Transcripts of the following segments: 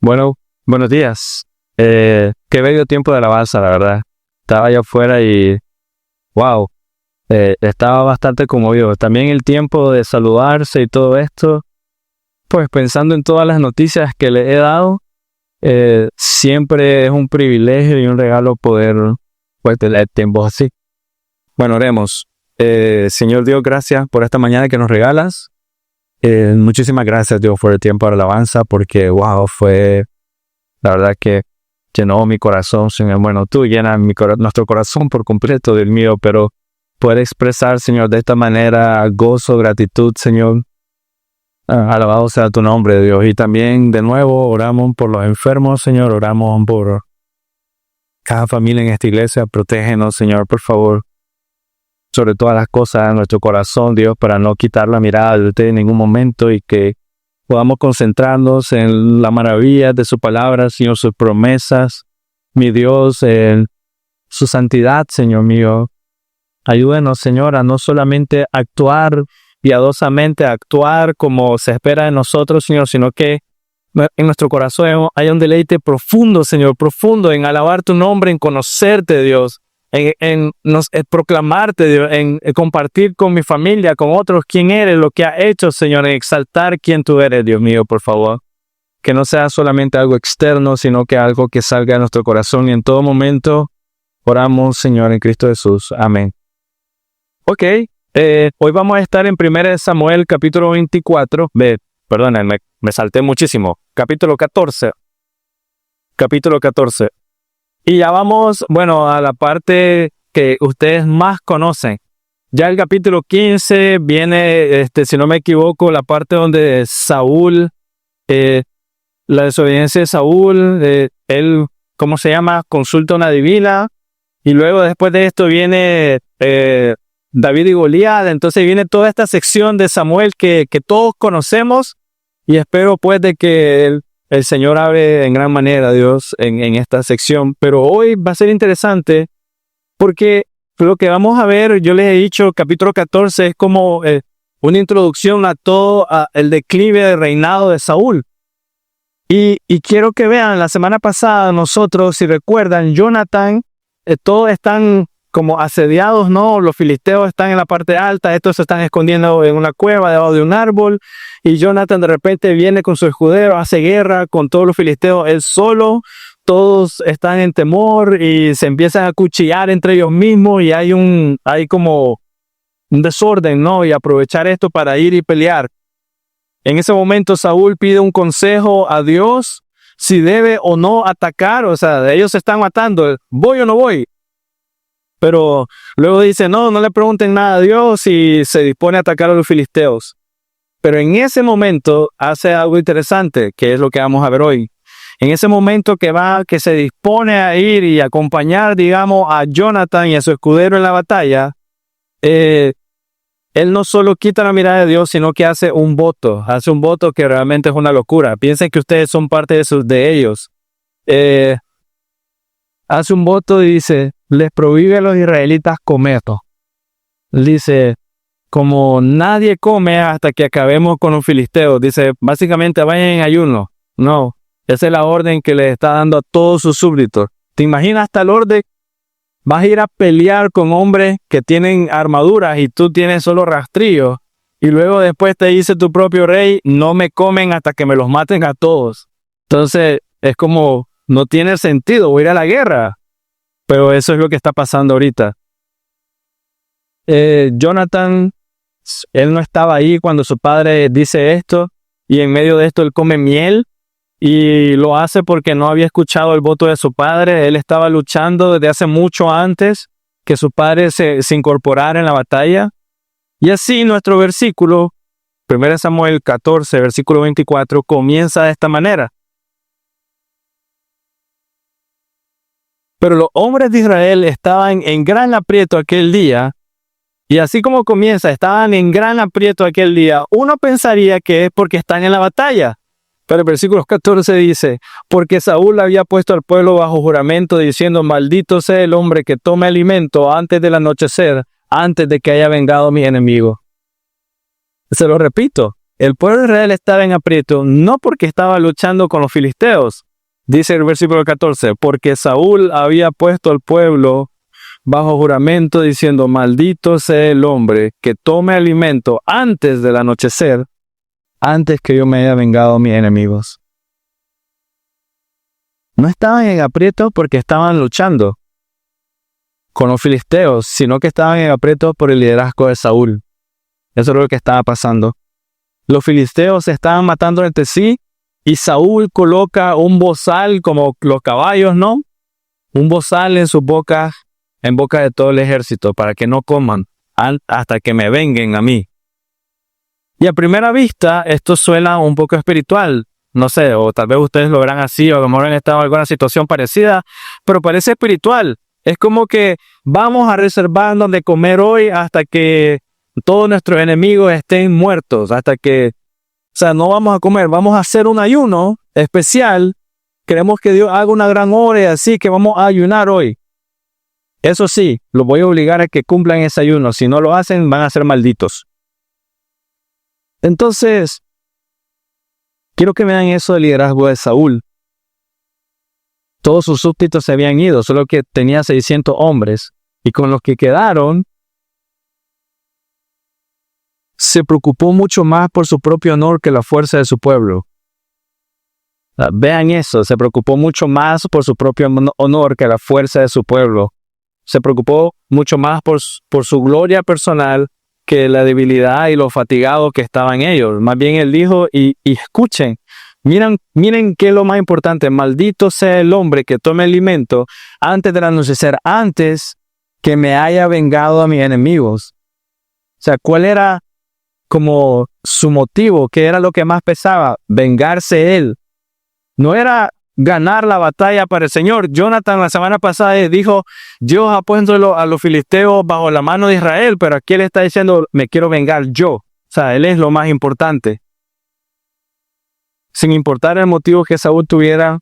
Bueno, buenos días. Qué bello tiempo de alabanza, la verdad. Estaba allá afuera y, wow, estaba bastante conmovido. También el tiempo de saludarse y todo esto, pues pensando en todas las noticias que le he dado, siempre es un privilegio y un regalo poder, pues, tener tiempos así. Bueno, oremos. Señor Dios, gracias por esta mañana que nos regalas. Muchísimas gracias, Dios, por el tiempo de alabanza, porque, wow, fue la verdad que llenó mi corazón, Señor. Bueno, tú llenas nuestro corazón por completo del mío, pero poder expresar, Señor, de esta manera gozo, gratitud, Señor. Alabado sea tu nombre, Dios. Y también, de nuevo, oramos por los enfermos, Señor. Oramos por cada familia en esta iglesia. Protégenos, Señor, por favor. Sobre todas las cosas en nuestro corazón, Dios, para no quitar la mirada de usted en ningún momento y que podamos concentrarnos en la maravilla de su palabra, Señor, sus promesas, mi Dios, en su santidad, Señor mío. Ayúdenos, Señor, a no solamente actuar piadosamente, actuar como se espera de nosotros, Señor, sino que en nuestro corazón haya un deleite profundo, Señor, profundo en alabar tu nombre, en conocerte, Dios. En proclamarte, Dios, en compartir con mi familia, con otros, quién eres, lo que has hecho, Señor, en exaltar quién tú eres, Dios mío, por favor. Que no sea solamente algo externo, sino que algo que salga de nuestro corazón y en todo momento oramos, Señor, en Cristo Jesús. Amén. Ok, hoy vamos a estar en 1 Samuel, capítulo 24. Perdónenme, me salté muchísimo. Capítulo 14. Y ya vamos, bueno, a la parte que ustedes más conocen. Ya el capítulo 15 viene, si no me equivoco, la parte donde Saúl, la desobediencia de Saúl, él, ¿cómo se llama? Consulta una divina. Y luego después de esto viene David y Goliat. Entonces viene toda esta sección de Samuel que todos conocemos. Y espero pues de que el Señor abre en gran manera, Dios, en esta sección. Pero hoy va a ser interesante porque lo que vamos a ver, yo les he dicho, capítulo 14 es como una introducción a todo el declive del reinado de Saúl. Y quiero que vean, la semana pasada nosotros, si recuerdan, Jonathan, todos están como asediados, ¿no? Los filisteos están en la parte alta, estos se están escondiendo en una cueva debajo de un árbol, y Jonathan de repente viene con su escudero, hace guerra con todos los filisteos, él solo, todos están en temor y se empiezan a cuchillar entre ellos mismos y hay como un desorden, ¿no? Y aprovechar esto para ir y pelear. En ese momento Saúl pide un consejo a Dios si debe o no atacar, o sea, ellos se están matando, ¿voy o no voy? Pero luego dice, no le pregunten nada a Dios y se dispone a atacar a los filisteos. Pero en ese momento hace algo interesante, que es lo que vamos a ver hoy. En ese momento que se dispone a ir y acompañar, digamos, a Jonathan y a su escudero en la batalla, él no solo quita la mirada de Dios, sino que hace un voto que realmente es una locura. Piensen que ustedes son parte de ellos. Hace un voto y dice, les prohíbe a los israelitas comer. Dice, como nadie come hasta que acabemos con los filisteos. Dice, básicamente vayan en ayuno. No, esa es la orden que les está dando a todos sus súbditos. ¿Te imaginas tal orden? Vas a ir a pelear con hombres que tienen armaduras y tú tienes solo rastrillos. Y luego después te dice tu propio rey, no me comen hasta que me los maten a todos. Entonces, es como, no tiene sentido, voy a ir a la guerra. Pero eso es lo que está pasando ahorita. Jonathan, él no estaba ahí cuando su padre dice esto. Y en medio de esto él come miel. Y lo hace porque no había escuchado el voto de su padre. Él estaba luchando desde hace mucho antes que su padre se incorporara en la batalla. Y así nuestro versículo, 1 Samuel 14, versículo 24, comienza de esta manera. Pero los hombres de Israel estaban en gran aprieto aquel día. Y así como comienza, estaban en gran aprieto aquel día. Uno pensaría que es porque están en la batalla. Pero el versículo 14 dice, porque Saúl había puesto al pueblo bajo juramento diciendo, maldito sea el hombre que tome alimento antes del anochecer, antes de que haya vengado a mi enemigo. Se lo repito, El pueblo de Israel estaba en aprieto no porque estaba luchando con los filisteos. Dice el versículo 14, porque Saúl había puesto al pueblo bajo juramento diciendo, maldito sea el hombre que tome alimento antes del anochecer, antes que yo me haya vengado a mis enemigos. No estaban en aprieto porque estaban luchando con los filisteos, sino que estaban en aprieto por el liderazgo de Saúl. Eso es lo que estaba pasando. Los filisteos se estaban matando entre sí y Saúl coloca un bozal como los caballos, ¿no? Un bozal en sus bocas, en boca de todo el ejército, para que no coman hasta que me venguen a mí. Y a primera vista, esto suena un poco espiritual. No sé, o tal vez ustedes lo verán así, o a lo mejor han estado en alguna situación parecida, pero parece espiritual. Es como que vamos a reservarnos de comer hoy hasta que todos nuestros enemigos estén muertos, hasta que, no vamos a comer, vamos a hacer un ayuno especial. Queremos que Dios haga una gran obra y así que vamos a ayunar hoy. Eso sí, los voy a obligar a que cumplan ese ayuno. Si no lo hacen, van a ser malditos. Entonces, quiero que vean eso del liderazgo de Saúl. Todos sus súbditos se habían ido, solo que tenía 600 hombres. Y con los que quedaron, se preocupó mucho más por su propio honor que la fuerza de su pueblo. Vean eso, se preocupó mucho más por su propio honor que la fuerza de su pueblo. Se preocupó mucho más por su gloria personal que la debilidad y lo fatigado que estaban ellos. Más bien él dijo, y escuchen, miren qué es lo más importante, maldito sea el hombre que tome alimento antes del anochecer, antes que me haya vengado a mis enemigos. O sea, ¿cuál era como su motivo? ¿Qué era lo que más pesaba? Vengarse él. No era ganar la batalla para el Señor. Jonathan la semana pasada dijo, Dios ha puesto a los filisteos bajo la mano de Israel, pero aquí él está diciendo, me quiero vengar yo. O sea, él es lo más importante. Sin importar el motivo que Saúl tuviera,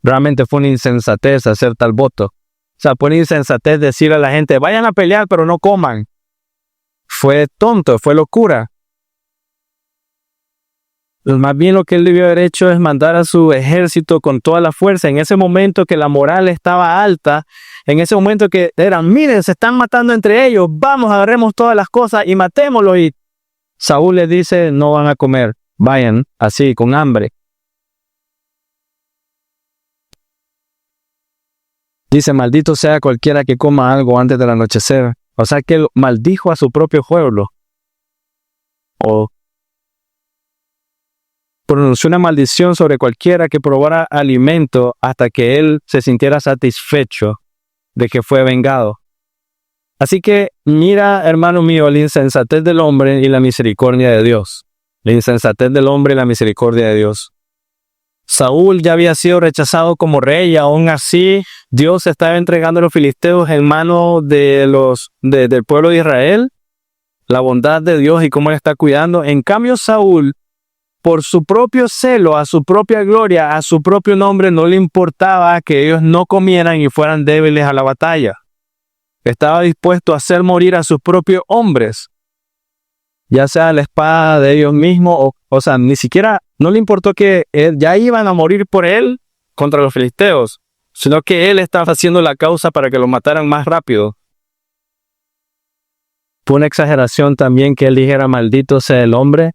realmente fue una insensatez hacer tal voto. O sea, fue una insensatez decirle a la gente, vayan a pelear, pero no coman. Fue tonto, fue locura. Más bien lo que él debió haber hecho es mandar a su ejército con toda la fuerza. En ese momento que la moral estaba alta, en ese momento que eran, miren, se están matando entre ellos, vamos, agarremos todas las cosas y matémoslo. Y Saúl les dice, no van a comer, vayan así, con hambre. Dice, maldito sea cualquiera que coma algo antes del anochecer. O sea que él maldijo a su propio pueblo. O pronunció una maldición sobre cualquiera que probara alimento hasta que él se sintiera satisfecho de que fue vengado. Así que mira, hermano mío, la insensatez del hombre y la misericordia de Dios. La insensatez del hombre y la misericordia de Dios. Saúl ya había sido rechazado como rey y aún así Dios estaba entregando a los filisteos en manos del pueblo de Israel. La bondad de Dios y cómo él está cuidando. En cambio, Saúl, por su propio celo, a su propia gloria, a su propio nombre, no le importaba que ellos no comieran y fueran débiles a la batalla. Estaba dispuesto a hacer morir a sus propios hombres, ya sea la espada de ellos mismos, o sea, ni siquiera, no le importó que ya iban a morir por él contra los filisteos, sino que él estaba haciendo la causa para que los mataran más rápido. Fue una exageración también que él dijera, maldito sea el hombre.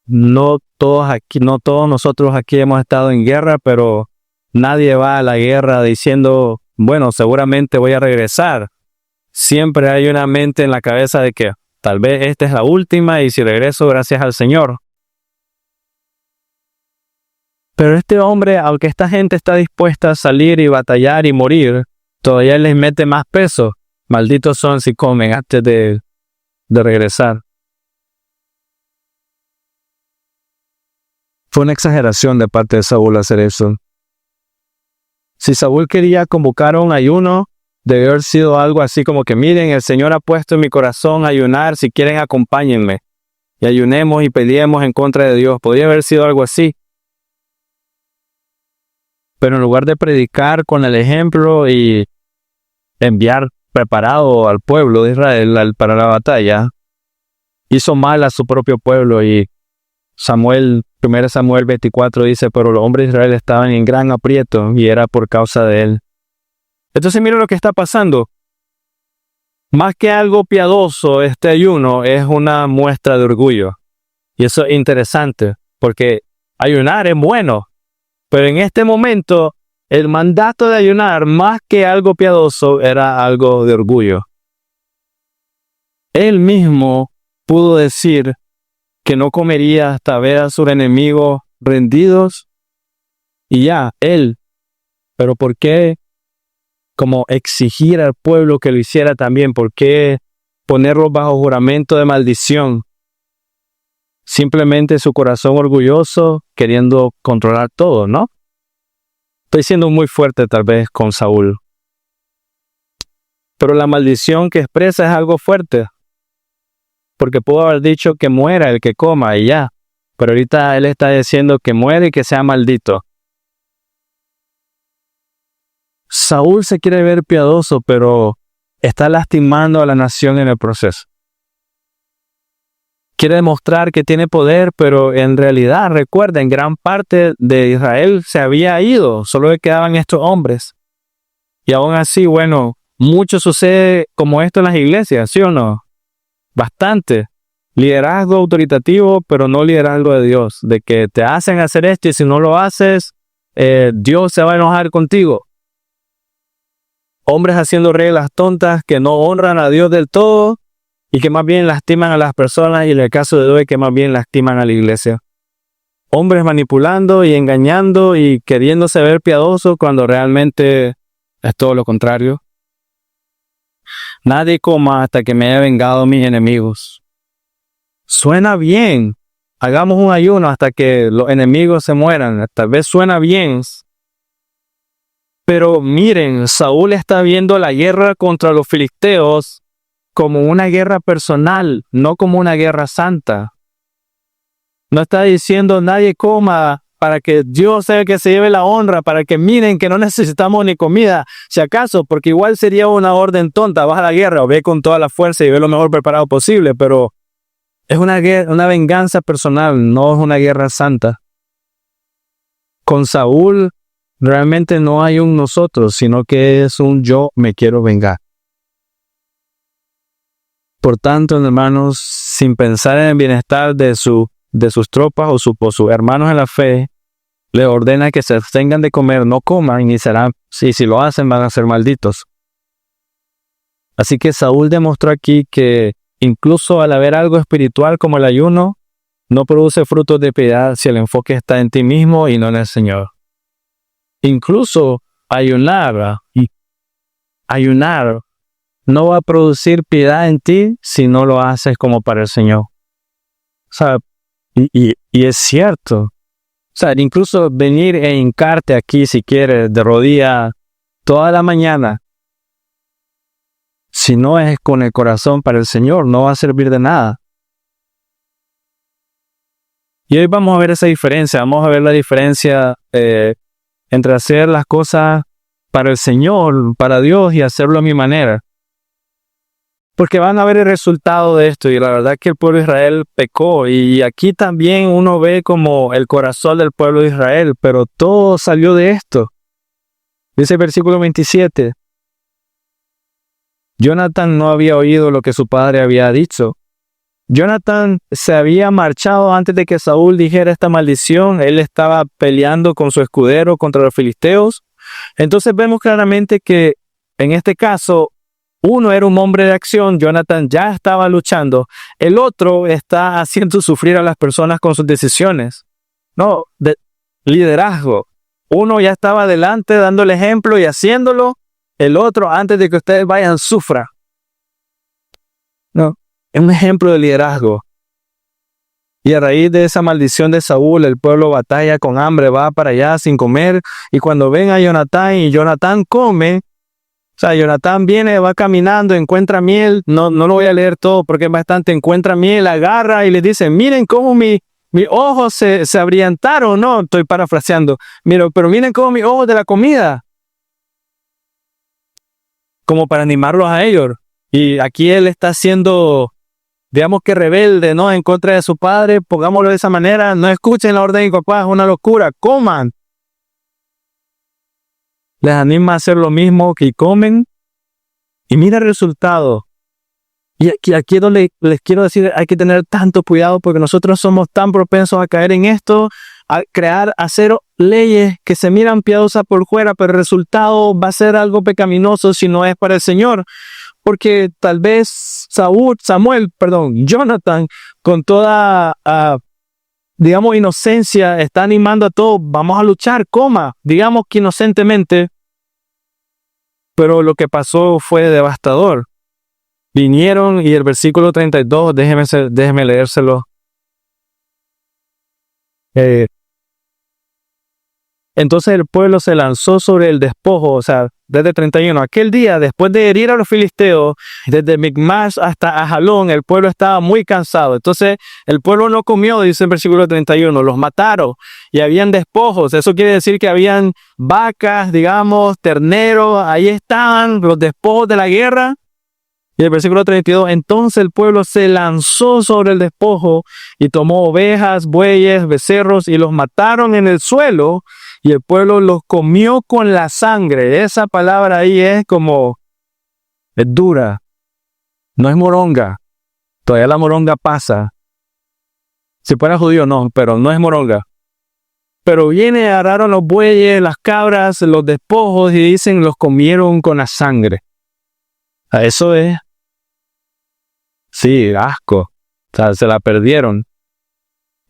No todos nosotros aquí hemos estado en guerra, pero nadie va a la guerra diciendo, bueno, seguramente voy a regresar. Siempre hay una mente en la cabeza de que tal vez esta es la última y si regreso, gracias al Señor. Pero este hombre, aunque esta gente está dispuesta a salir y batallar y morir, todavía les mete más peso. Malditos son si comen antes de regresar. Fue una exageración de parte de Saúl hacer eso. Si Saúl quería convocar un ayuno, debió haber sido algo así como que miren, el Señor ha puesto en mi corazón ayunar, si quieren acompáñenme. Y ayunemos y peleemos en contra de Dios. Podría haber sido algo así. Pero en lugar de predicar con el ejemplo y enviar preparado al pueblo de Israel para la batalla, hizo mal a su propio pueblo y 1 Samuel 24 dice, pero los hombres de Israel estaban en gran aprieto y era por causa de él. Entonces mira lo que está pasando. Más que algo piadoso, este ayuno es una muestra de orgullo. Y eso es interesante, porque ayunar es bueno, pero en este momento el mandato de ayunar, más que algo piadoso, era algo de orgullo. Él mismo pudo decir que no comería hasta ver a sus enemigos rendidos, y ya, él. Pero ¿por qué como exigir al pueblo que lo hiciera también? ¿Por qué ponerlos bajo juramento de maldición? Simplemente su corazón orgulloso queriendo controlar todo, ¿no? Estoy siendo muy fuerte tal vez con Saúl. Pero la maldición que expresa es algo fuerte. Porque pudo haber dicho que muera el que coma y ya. Pero ahorita él está diciendo que muere y que sea maldito. Saúl se quiere ver piadoso, pero está lastimando a la nación en el proceso. Quiere demostrar que tiene poder, pero en realidad, recuerden, gran parte de Israel se había ido, solo le quedaban estos hombres. Y aún así, bueno, mucho sucede como esto en las iglesias, ¿sí o no? Bastante. Liderazgo autoritativo, pero no liderazgo de Dios. De que te hacen hacer esto y si no lo haces, Dios se va a enojar contigo. Hombres haciendo reglas tontas que no honran a Dios del todo y que más bien lastiman a las personas, y en el caso de hoy que más bien lastiman a la iglesia. Hombres manipulando y engañando y queriéndose ver piadosos cuando realmente es todo lo contrario. Nadie coma hasta que me haya vengado mis enemigos. Suena bien. Hagamos un ayuno hasta que los enemigos se mueran. Tal vez suena bien. Pero miren, Saúl está viendo la guerra contra los filisteos como una guerra personal, no como una guerra santa. No está diciendo nadie coma para que Dios sea el que se lleve la honra, para que miren que no necesitamos ni comida, si acaso, porque igual sería una orden tonta, vas a la guerra o ve con toda la fuerza y ve lo mejor preparado posible, pero es una venganza personal, no es una guerra santa. Con Saúl realmente no hay un nosotros, sino que es un yo me quiero vengar. Por tanto, hermanos, sin pensar en el bienestar de sus tropas o sus hermanos en la fe, le ordena que se abstengan de comer, no coman, y serán, si lo hacen van a ser malditos. Así que Saúl demostró aquí que incluso al haber algo espiritual como el ayuno, no produce frutos de piedad si el enfoque está en ti mismo y no en el Señor. Incluso ayunar no va a producir piedad en ti si no lo haces como para el Señor. O sea, y es cierto. O sea, incluso venir e hincarte aquí si quieres de rodillas toda la mañana, si no es con el corazón para el Señor, no va a servir de nada. Y hoy vamos a ver esa diferencia. Vamos a ver la diferencia entre hacer las cosas para el Señor, para Dios, y hacerlo a mi manera. Porque van a ver el resultado de esto, y la verdad que el pueblo de Israel pecó, y aquí también uno ve como el corazón del pueblo de Israel, pero todo salió de esto. Dice el versículo 27, Jonatán no había oído lo que su padre había dicho. Jonatán se había marchado antes de que Saúl dijera esta maldición. Él estaba peleando con su escudero contra los filisteos. Entonces vemos claramente que en este caso, uno era un hombre de acción, Jonatán ya estaba luchando. El otro está haciendo sufrir a las personas con sus decisiones. No, de liderazgo. Uno ya estaba adelante dando el ejemplo y haciéndolo. El otro, antes de que ustedes vayan, sufra. No, es un ejemplo de liderazgo. Y a raíz de esa maldición de Saúl, el pueblo batalla con hambre, va para allá sin comer. Y cuando ven a Jonatán y Jonatán come, o sea, Jonatán viene, va caminando, encuentra miel, no lo voy a leer todo porque es bastante, encuentra miel, agarra y le dice, miren cómo mis ojos se abrillantaron, no, estoy parafraseando, pero miren cómo mis ojos de la comida, como para animarlos a ellos. Y aquí él está siendo digamos que rebelde, ¿no? En contra de su padre, pongámoslo de esa manera, no escuchen la orden de mi papá, es una locura, coman. Les anima a hacer lo mismo que comen y mira el resultado. Y aquí es donde les quiero decir, hay que tener tanto cuidado porque nosotros somos tan propensos a caer en esto, a hacer leyes que se miran piadosas por fuera, pero el resultado va a ser algo pecaminoso si no es para el Señor. Porque tal vez Jonathan, con toda, digamos, inocencia, está animando a todos, vamos a luchar, digamos que inocentemente, pero lo que pasó fue devastador. Vinieron y el versículo 32, déjeme leérselo. Entonces el pueblo se lanzó sobre el despojo, o sea, desde 31. Aquel día, después de herir a los filisteos, desde Micmash hasta Ajalón, el pueblo estaba muy cansado. Entonces el pueblo no comió, dice el versículo 31, los mataron y habían despojos. Eso quiere decir que habían vacas, digamos, terneros, ahí estaban los despojos de la guerra. Y el versículo 32, entonces el pueblo se lanzó sobre el despojo y tomó ovejas, bueyes, becerros y los mataron en el suelo y el pueblo los comió con la sangre. Esa palabra ahí es dura, no es moronga. Todavía la moronga pasa. Si fuera judío no, pero no es moronga. Pero agarraron los bueyes, las cabras, los despojos y dicen los comieron con la sangre. Eso es. Sí, asco. O sea, se la perdieron.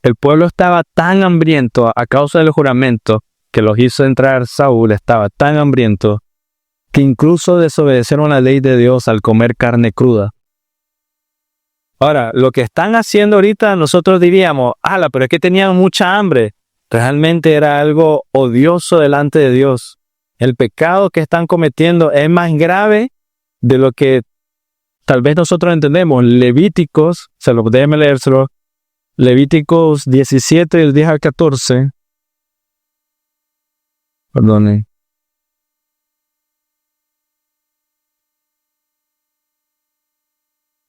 El pueblo estaba tan hambriento a causa del juramento que los hizo entrar Saúl, estaba tan hambriento que incluso desobedecieron la ley de Dios al comer carne cruda. Ahora, lo que están haciendo ahorita nosotros diríamos, pero es que tenían mucha hambre. Realmente era algo odioso delante de Dios. El pecado que están cometiendo es más grave de lo que tal vez nosotros entendemos. Levíticos, déjeme leérselo. Levíticos 17, del 10 al 14. Perdone.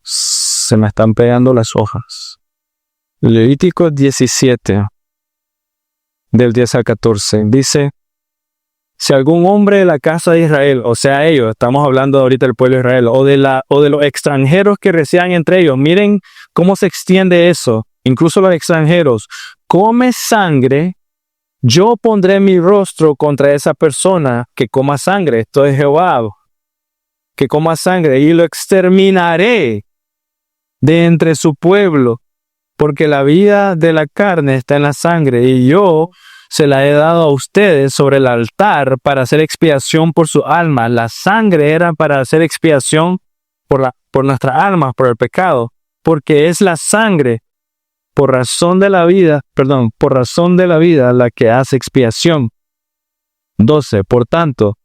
Se me están pegando las hojas. Levíticos 17, del 10 al 14. Dice, si algún hombre de la casa de Israel, o sea ellos, estamos hablando ahorita del pueblo de Israel, o de los extranjeros que residan entre ellos, miren cómo se extiende eso, incluso los extranjeros, come sangre, yo pondré mi rostro contra esa persona que coma sangre, esto es Jehová, que coma sangre, y lo exterminaré de entre su pueblo, porque la vida de la carne está en la sangre, y yo se la he dado a ustedes sobre el altar para hacer expiación por su alma. La sangre era para hacer expiación por nuestras almas, por el pecado, porque es la sangre por razón de la vida la que hace expiación. 12. Por tanto,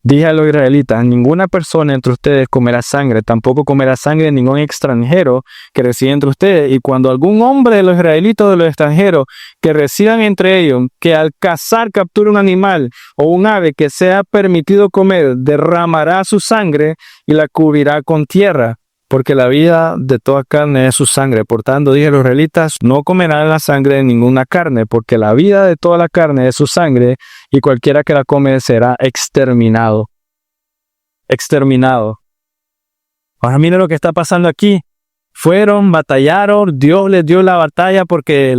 dije a los israelitas, ninguna persona entre ustedes comerá sangre, tampoco comerá sangre ningún extranjero que reside entre ustedes. Y cuando algún hombre de los israelitas o de los extranjeros que residan entre ellos, que al cazar capture un animal o un ave que sea permitido comer, derramará su sangre y la cubrirá con tierra, porque la vida de toda carne es su sangre. Por tanto, dije a los israelitas, no comerán la sangre de ninguna carne, porque la vida de toda la carne es su sangre, y cualquiera que la come será exterminado. Exterminado. Ahora miren lo que está pasando aquí. Fueron, batallaron, Dios les dio la batalla porque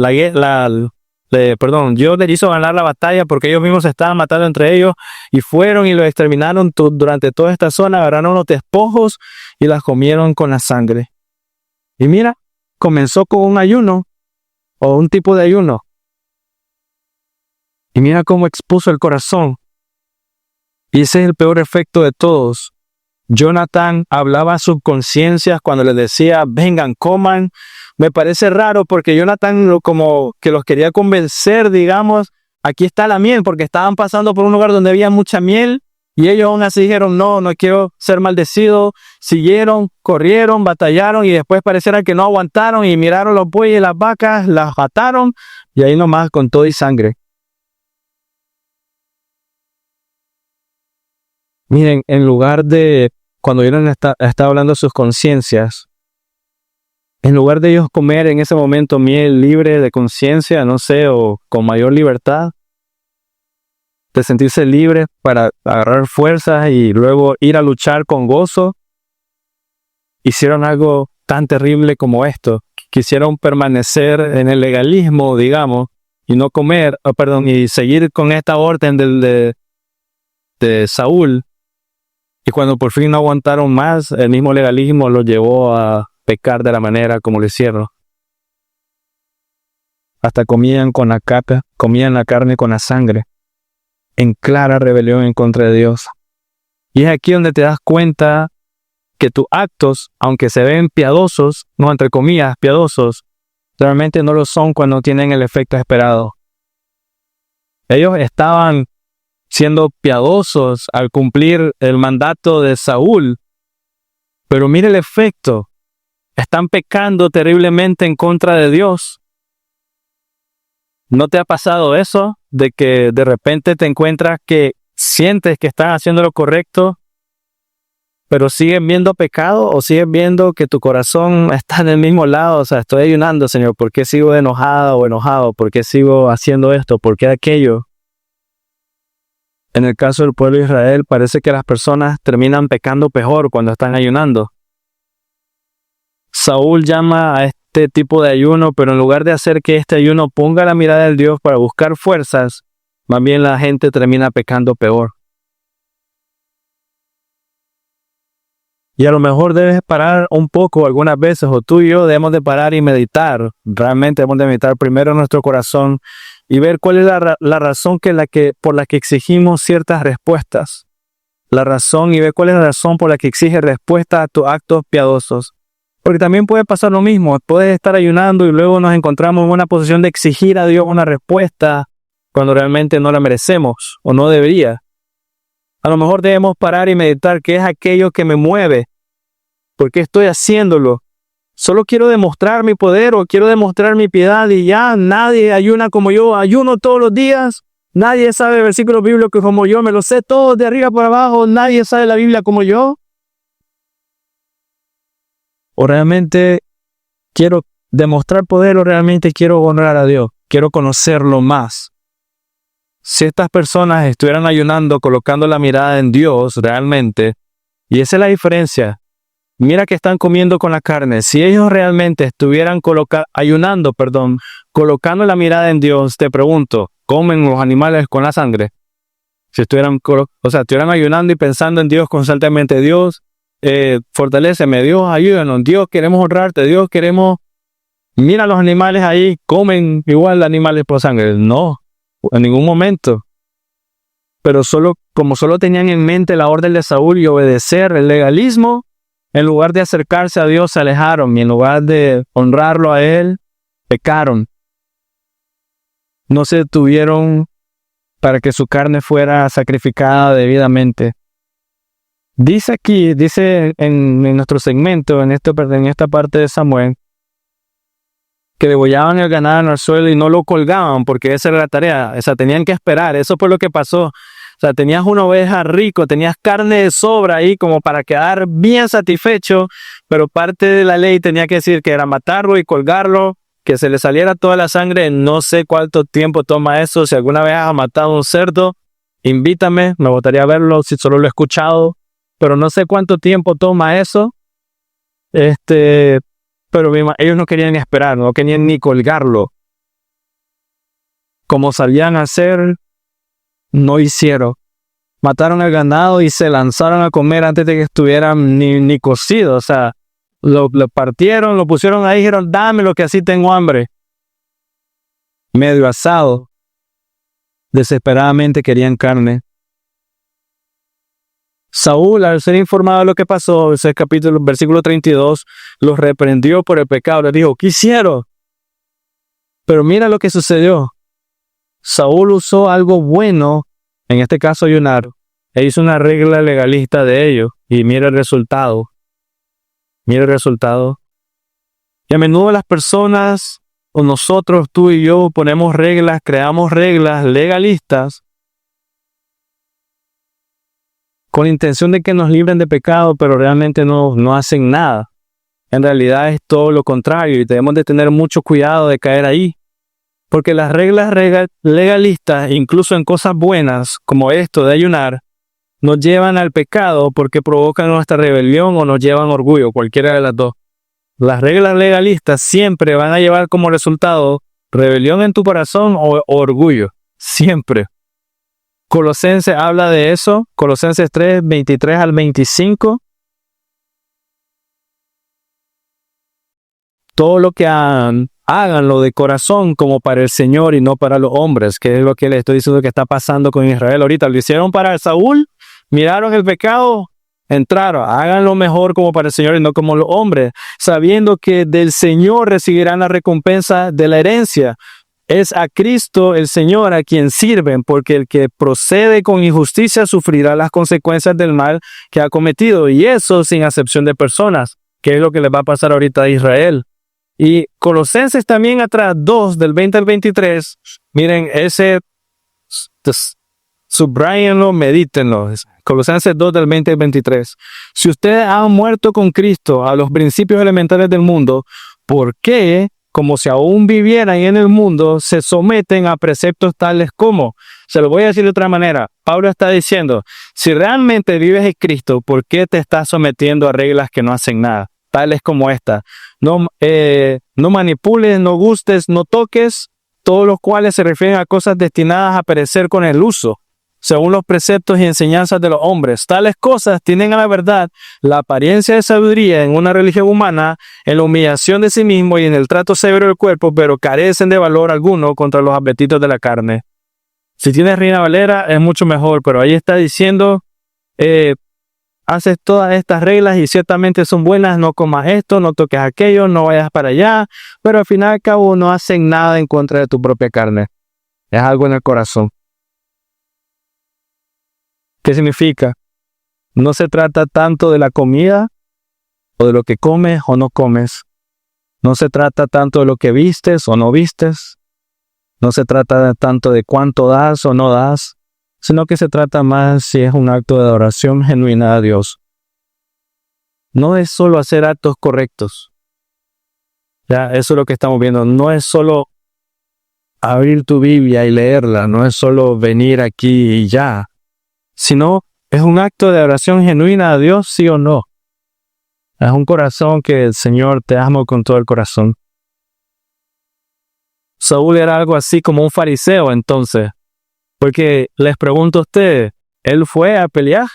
Dios les hizo ganar la batalla porque ellos mismos se estaban matando entre ellos y fueron y los exterminaron durante toda esta zona, agarraron los despojos y las comieron con la sangre. Y mira, comenzó con un ayuno o un tipo de ayuno. Y mira cómo expuso el corazón. Y ese es el peor efecto de todos. Jonathan hablaba a sus conciencias cuando les decía, vengan, coman. Me parece raro porque Jonathan como que los quería convencer, digamos, aquí está la miel, porque estaban pasando por un lugar donde había mucha miel y ellos aún así dijeron, no quiero ser maldecido. Siguieron, corrieron, batallaron y después pareciera que no aguantaron y miraron los bueyes y las vacas, las mataron y ahí nomás con todo y sangre. Miren, en lugar de, cuando Jonathan está hablando de sus conciencias, En lugar de ellos comer en ese momento miel libre de conciencia, no sé, o con mayor libertad, de sentirse libres para agarrar fuerzas y luego ir a luchar con gozo, hicieron algo tan terrible como esto. Quisieron permanecer en el legalismo, digamos, y no comer, y seguir con esta orden de Saúl. Y cuando por fin no aguantaron más, el mismo legalismo los llevó a pecar de la manera como lo hicieron. Hasta comían la carne con la sangre, en clara rebelión en contra de Dios. Y es aquí donde te das cuenta que tus actos, aunque se ven piadosos, no entre comillas piadosos, realmente no lo son cuando tienen el efecto esperado. Ellos estaban siendo piadosos al cumplir el mandato de Saúl, pero mire el efecto. Están pecando terriblemente en contra de Dios. ¿No te ha pasado eso? De que de repente te encuentras que sientes que estás haciendo lo correcto, pero sigues viendo pecado o sigues viendo que tu corazón está en el mismo lado. O sea, estoy ayunando, Señor, ¿por qué sigo enojada o enojado? ¿Por qué sigo haciendo esto? ¿Por qué aquello? En el caso del pueblo de Israel, parece que las personas terminan pecando peor cuando están ayunando. Saúl llama a este tipo de ayuno, pero en lugar de hacer que este ayuno ponga la mirada del Dios para buscar fuerzas, más bien la gente termina pecando peor. Y a lo mejor debes parar un poco algunas veces, o tú y yo debemos de parar y meditar. Realmente debemos de meditar primero en nuestro corazón y ver cuál es la razón por la que exigimos ciertas respuestas. La razón, y ver cuál es la razón por la que exiges respuesta a tus actos piadosos. Porque también puede pasar lo mismo. Puedes estar ayunando y luego nos encontramos en una posición de exigir a Dios una respuesta cuando realmente no la merecemos o no debería. A lo mejor debemos parar y meditar qué es aquello que me mueve. ¿Por qué estoy haciéndolo? ¿Solo quiero demostrar mi poder o quiero demostrar mi piedad y ya nadie ayuna como yo? Ayuno todos los días. Nadie sabe versículos bíblicos como yo. Me los sé todos de arriba para abajo. Nadie sabe la Biblia como yo. ¿O realmente quiero demostrar poder o realmente quiero honrar a Dios? Quiero conocerlo más. Si estas personas estuvieran ayunando, colocando la mirada en Dios realmente, y esa es la diferencia. Mira que están comiendo con la carne. Si ellos realmente estuvieran colocando la mirada en Dios, te pregunto, ¿comen los animales con la sangre? Si estuvieran ayunando y pensando en Dios constantemente, Dios, fortaléceme, Dios, ayúdanos, Dios, queremos honrarte, Dios, mira los animales ahí, comen igual animales por sangre. No, en ningún momento. Pero como solo tenían en mente la orden de Saúl y obedecer el legalismo, en lugar de acercarse a Dios se alejaron y en lugar de honrarlo a Él, pecaron. No se detuvieron para que su carne fuera sacrificada debidamente. Dice en nuestro segmento, en esta parte de Samuel, que degollaban el ganado en el suelo y no lo colgaban porque esa era la tarea. O sea, tenían que esperar. Eso fue lo que pasó. O sea, tenías una oveja rico, tenías carne de sobra ahí como para quedar bien satisfecho, pero parte de la ley tenía que decir que era matarlo y colgarlo, que se le saliera toda la sangre. No sé cuánto tiempo toma eso. Si alguna vez has matado un cerdo, invítame, me gustaría verlo si solo lo he escuchado, pero no sé cuánto tiempo toma eso. Pero ellos no querían esperar, no querían ni colgarlo. Como sabían hacer, no hicieron. Mataron al ganado y se lanzaron a comer antes de que estuvieran ni cocidos. O sea, lo partieron, lo pusieron ahí y dijeron, dámelo que así tengo hambre. Medio asado. Desesperadamente querían carne. Saúl, al ser informado de lo que pasó, ese capítulo, versículo 32, los reprendió por el pecado. Les dijo, ¿qué hicieron? Pero mira lo que sucedió. Saúl usó algo bueno, en este caso ayunar, e hizo una regla legalista de ello. Y mira el resultado. Mira el resultado. Y a menudo las personas, o nosotros, tú y yo, creamos reglas legalistas con la intención de que nos libren de pecado, pero realmente no hacen nada. En realidad es todo lo contrario y debemos de tener mucho cuidado de caer ahí. Porque las reglas legalistas, incluso en cosas buenas como esto de ayunar, nos llevan al pecado porque provocan nuestra rebelión o nos llevan orgullo, cualquiera de las dos. Las reglas legalistas siempre van a llevar como resultado rebelión en tu corazón o orgullo. Siempre. Colosenses habla de eso. Colosenses 3, 23 al 25. Todo lo que hagan, háganlo de corazón como para el Señor y no para los hombres, que es lo que les estoy diciendo que está pasando con Israel ahorita. Lo hicieron para Saúl, miraron el pecado, entraron. Háganlo mejor como para el Señor y no como los hombres, sabiendo que del Señor recibirán la recompensa de la herencia. Es a Cristo el Señor a quien sirven, porque el que procede con injusticia sufrirá las consecuencias del mal que ha cometido, y eso sin acepción de personas, que es lo que les va a pasar ahorita a Israel. Y Colosenses también atrás, 2, del 20 al 23, miren, ese, subrayenlo, medítenlo. Colosenses 2, del 20 al 23. Si ustedes han muerto con Cristo a los principios elementales del mundo, ¿por qué, como si aún vivieran en el mundo, se someten a preceptos tales como? Se lo voy a decir de otra manera. Pablo está diciendo, si realmente vives en Cristo, ¿por qué te estás sometiendo a reglas que no hacen nada? Tales como esta. No manipules, no gustes, no toques, todos los cuales se refieren a cosas destinadas a perecer con el uso, según los preceptos y enseñanzas de los hombres. Tales cosas tienen a la verdad la apariencia de sabiduría en una religión humana, en la humillación de sí mismo y en el trato severo del cuerpo, pero carecen de valor alguno contra los apetitos de la carne. Si tienes Reina Valera es mucho mejor, pero ahí está diciendo, haces todas estas reglas y ciertamente son buenas, no comas esto, no toques aquello, no vayas para allá, pero al final y al cabo no hacen nada en contra de tu propia carne. Es algo en el corazón. ¿Qué significa? No se trata tanto de la comida o de lo que comes o no comes. No se trata tanto de lo que vistes o no vistes. No se trata tanto de cuánto das o no das, sino que se trata más si es un acto de adoración genuina a Dios. No es solo hacer actos correctos. Ya, eso es lo que estamos viendo. No es solo abrir tu Biblia y leerla, no es solo venir aquí y ya, sino es un acto de adoración genuina a Dios, sí o no. Es un corazón que el Señor te ama con todo el corazón. Saúl era algo así como un fariseo entonces, porque les pregunto a ustedes, ¿él fue a pelear?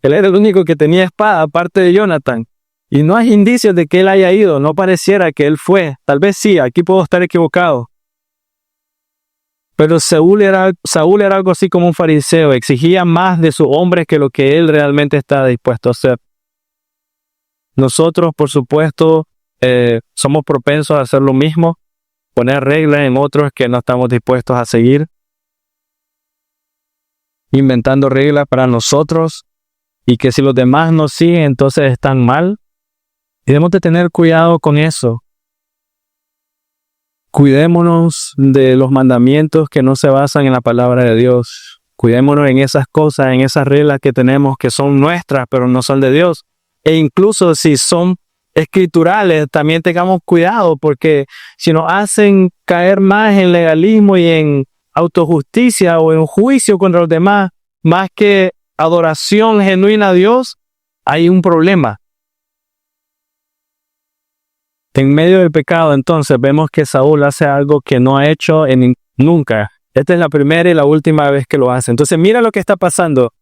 Él era el único que tenía espada, aparte de Jonathan. Y no hay indicios de que él haya ido, no pareciera que él fue. Tal vez sí, aquí puedo estar equivocado. Pero Saúl era algo así como un fariseo, exigía más de sus hombres que lo que él realmente estaba dispuesto a hacer. Nosotros, por supuesto, somos propensos a hacer lo mismo, poner reglas en otros que no estamos dispuestos a seguir, inventando reglas para nosotros, y que si los demás nos siguen, entonces están mal. Y debemos de tener cuidado con eso. Cuidémonos de los mandamientos que no se basan en la palabra de Dios. Cuidémonos en esas cosas, en esas reglas que tenemos que son nuestras, pero no son de Dios. E incluso si son escriturales, también tengamos cuidado, porque si nos hacen caer más en legalismo y en autojusticia o en juicio contra los demás, más que adoración genuina a Dios, hay un problema. En medio del pecado, entonces, vemos que Saúl hace algo que no ha hecho nunca. Esta es la primera y la última vez que lo hace. Entonces, mira lo que está pasando.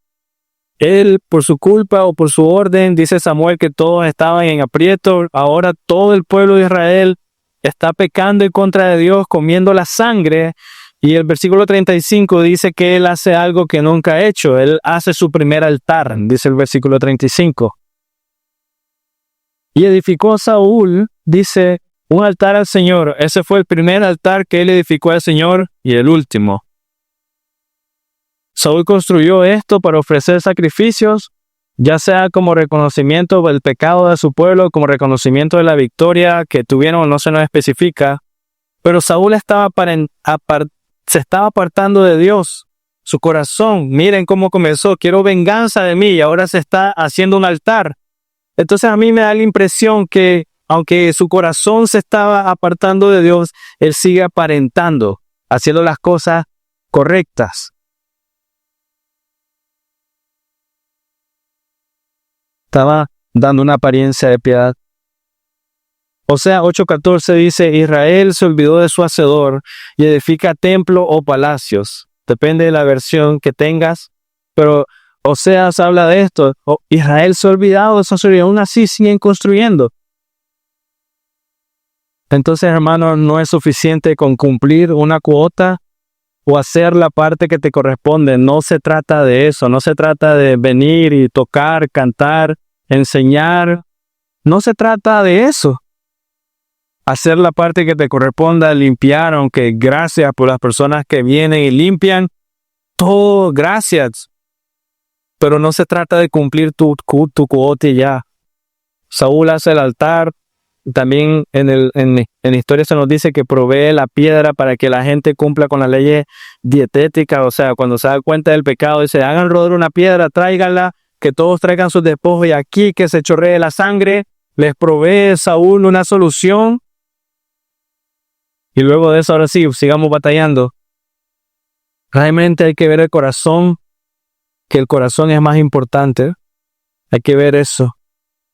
Él, por su culpa o por su orden, dice Samuel que todos estaban en aprieto. Ahora todo el pueblo de Israel está pecando en contra de Dios, comiendo la sangre. Y el versículo 35 dice que él hace algo que nunca ha hecho. Él hace su primer altar, dice el versículo 35. Y edificó Saúl, dice, un altar al Señor. Ese fue el primer altar que él edificó al Señor y el último. Saúl construyó esto para ofrecer sacrificios, ya sea como reconocimiento del pecado de su pueblo, como reconocimiento de la victoria que tuvieron, no se nos especifica. Pero Saúl se estaba apartando de Dios. Su corazón, miren cómo comenzó, quiero venganza de mí, y ahora se está haciendo un altar. Entonces a mí me da la impresión que aunque su corazón se estaba apartando de Dios, él sigue aparentando, haciendo las cosas correctas. Estaba dando una apariencia de piedad. Osea 8:14 dice, Israel se olvidó de su hacedor y edifica templo o palacios. Depende de la versión que tengas, pero Oseas habla de esto. Israel se ha olvidado de su hacedor y aún así siguen construyendo. Entonces, hermano, no es suficiente con cumplir una cuota o hacer la parte que te corresponde. No se trata de eso. No se trata de venir y tocar, cantar, enseñar. No se trata de eso. Hacer la parte que te corresponda, limpiar, aunque gracias por las personas que vienen y limpian. Todo, gracias. Pero no se trata de cumplir tu cuota y ya. Saúl hace el altar. También en la historia se nos dice que provee la piedra para que la gente cumpla con las leyes dietéticas. O sea, cuando se da cuenta del pecado, dice, hagan rodar una piedra, tráiganla, que todos traigan sus despojos y aquí que se chorree la sangre. Les provee Saúl una solución. Y luego de eso, ahora sí, sigamos batallando. Realmente hay que ver el corazón, que el corazón es más importante. Hay que ver eso.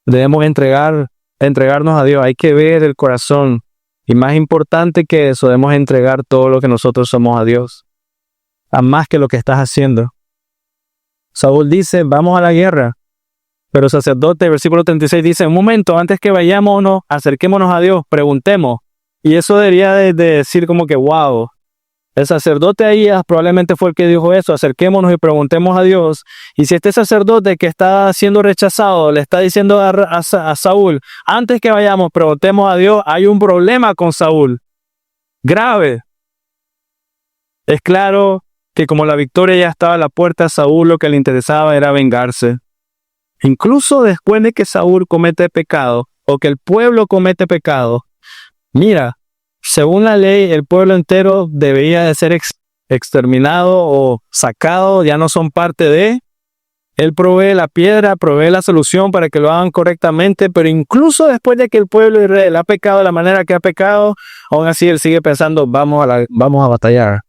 Debemos entregarnos a Dios. Hay que ver el corazón. Y más importante que eso, debemos entregar todo lo que nosotros somos a Dios. A más que lo que estás haciendo. Saúl dice, vamos a la guerra. Pero el sacerdote, versículo 36, dice, un momento, antes que vayámonos, acerquémonos a Dios, preguntemos. Y eso debería de decir como que, wow, el sacerdote ahí probablemente fue el que dijo eso, acerquémonos y preguntemos a Dios. Y si este sacerdote que está siendo rechazado le está diciendo a Saúl, antes que vayamos, preguntemos a Dios, hay un problema con Saúl. Grave. Es claro que como la victoria ya estaba a la puerta, a Saúl lo que le interesaba era vengarse. Incluso después de que Saúl comete pecado, o que el pueblo comete pecado, mira, según la ley, el pueblo entero debería de ser exterminado o sacado, ya no son parte de. Él provee la piedra, provee la solución para que lo hagan correctamente, pero incluso después de que el pueblo de Israel ha pecado de la manera que ha pecado, aún así él sigue pensando, vamos a batallar.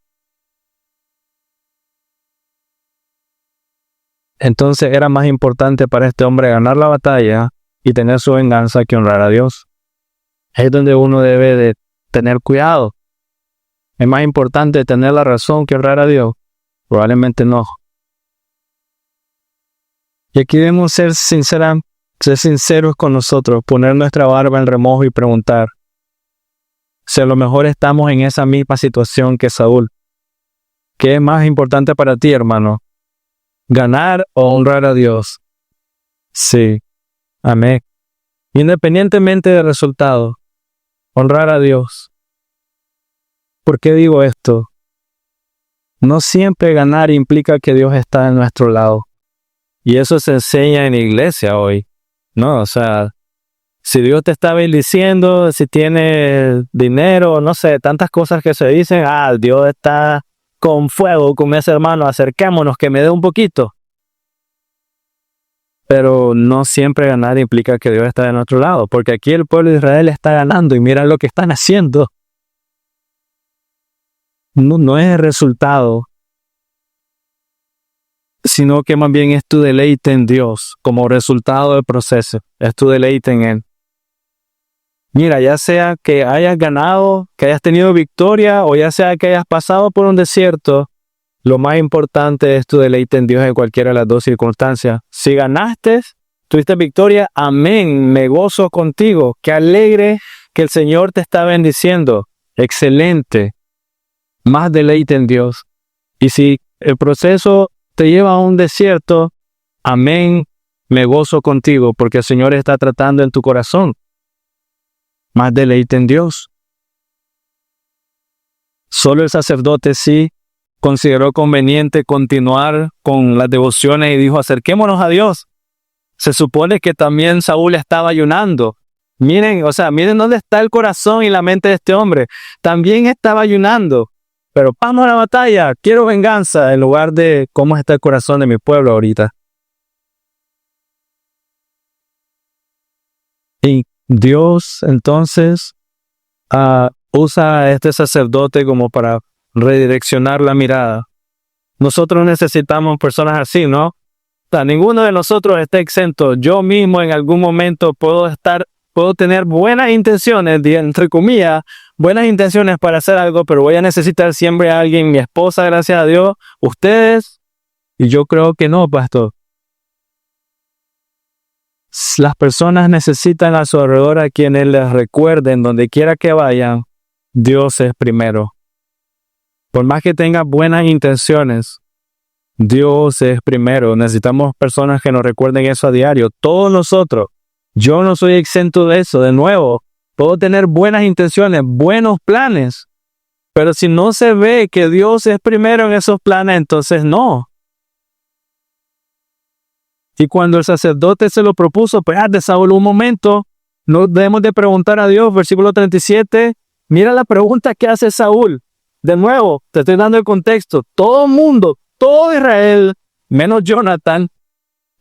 Entonces era más importante para este hombre ganar la batalla y tener su venganza que honrar a Dios. Es donde uno debe de tener cuidado. ¿Es más importante tener la razón que honrar a Dios? Probablemente no. Y aquí debemos ser sinceros con nosotros, poner nuestra barba en remojo y preguntar si a lo mejor estamos en esa misma situación que Saúl. ¿Qué es más importante para ti, hermano? ¿Ganar o honrar a Dios? Sí. Amén. Independientemente del resultado, honrar a Dios. ¿Por qué digo esto? No siempre ganar implica que Dios está en nuestro lado. Y eso se enseña en la iglesia hoy, ¿no? O sea, si Dios te está bendiciendo, si tienes dinero, no sé, tantas cosas que se dicen, Dios está con fuego con ese hermano, acerquémonos, que me dé un poquito. Pero no siempre ganar implica que Dios está de nuestro lado, porque aquí el pueblo de Israel está ganando y mira lo que están haciendo. No es el resultado, sino que más bien es tu deleite en Dios como resultado del proceso. Es tu deleite en Él. Mira, ya sea que hayas ganado, que hayas tenido victoria o ya sea que hayas pasado por un desierto, lo más importante es tu deleite en Dios en cualquiera de las dos circunstancias. Si ganaste, tuviste victoria, amén, me gozo contigo. Qué alegre que el Señor te está bendiciendo. Excelente. Más deleite en Dios. Y si el proceso te lleva a un desierto, amén, me gozo contigo porque el Señor está tratando en tu corazón. Más deleite en Dios. Solo el sacerdote sí consideró conveniente continuar con las devociones y dijo, acerquémonos a Dios. Se supone que también Saúl estaba ayunando. Miren dónde está el corazón y la mente de este hombre. También estaba ayunando. Pero vamos a la batalla, quiero venganza, en lugar de cómo está el corazón de mi pueblo ahorita. Dios entonces usa a este sacerdote como para redireccionar la mirada. Nosotros necesitamos personas así, ¿no? O sea, ninguno de nosotros está exento. Yo mismo en algún momento puedo tener buenas intenciones, entre comillas, buenas intenciones para hacer algo, pero voy a necesitar siempre a alguien, mi esposa, gracias a Dios, ustedes, y yo creo que no, pastor. Las personas necesitan a su alrededor a quienes les recuerden, donde quiera que vayan, Dios es primero. Por más que tengan buenas intenciones, Dios es primero. Necesitamos personas que nos recuerden eso a diario. Todos nosotros. Yo no soy exento de eso. De nuevo, puedo tener buenas intenciones, buenos planes, pero si no se ve que Dios es primero en esos planes, entonces no. Y cuando el sacerdote se lo propuso, pues de Saúl, un momento, no debemos de preguntar a Dios, versículo 37, mira la pregunta que hace Saúl. De nuevo, te estoy dando el contexto. Todo el mundo, todo Israel, menos Jonathan,